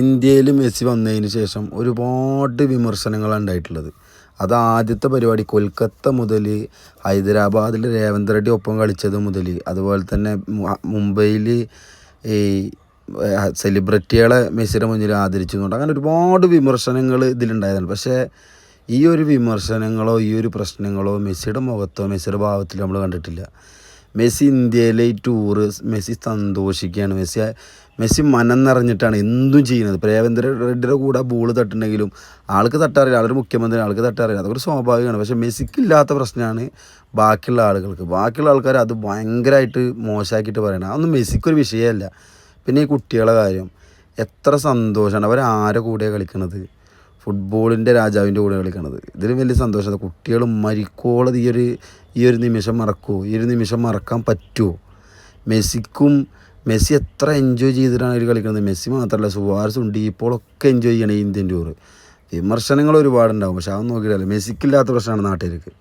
ഇന്ത്യയിൽ മെസ്സി വന്നതിന് ശേഷം ഒരുപാട് വിമർശനങ്ങളാണ് ഉണ്ടായിട്ടുള്ളത്. അത് ആദ്യത്തെ പരിപാടി കൊൽക്കത്ത മുതൽ ഹൈദരാബാദിൽ രേവന്ത് റെഡ്ഡി ഒപ്പം കളിച്ചത് മുതൽ, അതുപോലെ തന്നെ മുംബൈയിൽ ഈ സെലിബ്രിറ്റികളെ മെസ്സിയുടെ മുന്നിൽ ആദരിച്ചുകൊണ്ട് അങ്ങനെ ഒരുപാട് വിമർശനങ്ങൾ ഇതിലുണ്ടായതാണ്. പക്ഷേ ഈ ഒരു വിമർശനങ്ങളോ ഈ ഒരു പ്രശ്നങ്ങളോ മെസ്സിയുടെ മുഖത്തോ മെസ്സിയുടെ ഭാവത്തിലോ നമ്മൾ കണ്ടിട്ടില്ല. മെസ്സി ഇന്ത്യയിലെ ഈ ടൂറ് മെസ്സി സന്തോഷിക്കുകയാണ്. മെസ്സി മനം നിറഞ്ഞിട്ടാണ് എന്തും ചെയ്യുന്നത്. ഇപ്പോൾ രേവന്ത് റെഡ്ഡിയുടെ കൂടെ ബോൾ തട്ടുണ്ടെങ്കിലും ആൾക്ക് തട്ടാറില്ല, ആളൊരു മുഖ്യമന്ത്രി, ആൾക്ക് തട്ടാറില്ല, അതൊക്കെ സ്വാഭാവികമാണ്. പക്ഷേ മെസ്സിക്കില്ലാത്ത പ്രശ്നമാണ് ബാക്കിയുള്ള ആളുകൾക്ക്. ബാക്കിയുള്ള ആൾക്കാർ അത് ഭയങ്കരമായിട്ട് മോശമാക്കിയിട്ട് പറയണം. അതൊന്നും മെസ്സിക്കൊരു വിഷയമല്ല. പിന്നെ ഈ കുട്ടികളെ കാര്യം എത്ര സന്തോഷമാണ്. അവരാരെ കൂടെയാണ് കളിക്കണത്? ഫുട്ബോളിൻ്റെ രാജാവിൻ്റെ കൂടെ കളിക്കണത്. ഇതിലും വലിയ സന്തോഷമാണ്. കുട്ടികൾ മരിക്കോളത് ഈ ഒരു നിമിഷം മറക്കുമോ? ഈ ഒരു നിമിഷം മറക്കാൻ പറ്റുമോ? മെസ്സി എത്ര എൻജോയ് ചെയ്തിട്ടാണ് അവർ കളിക്കുന്നത്. മെസ്സി മാത്രമല്ല, സുവാരസും ഡീപ്പോളൊക്കെ എൻജോയ് ചെയ്യണം ഈ ഇന്ത്യൻ ടൂറ്. വിമർശനങ്ങൾ ഒരുപാടുണ്ടാകും, പക്ഷെ അതൊന്നും നോക്കിയിട്ടല്ല. മെസ്സിക്കില്ലാത്ത പ്രശ്നമാണ് നാട്ടുകാർക്ക്.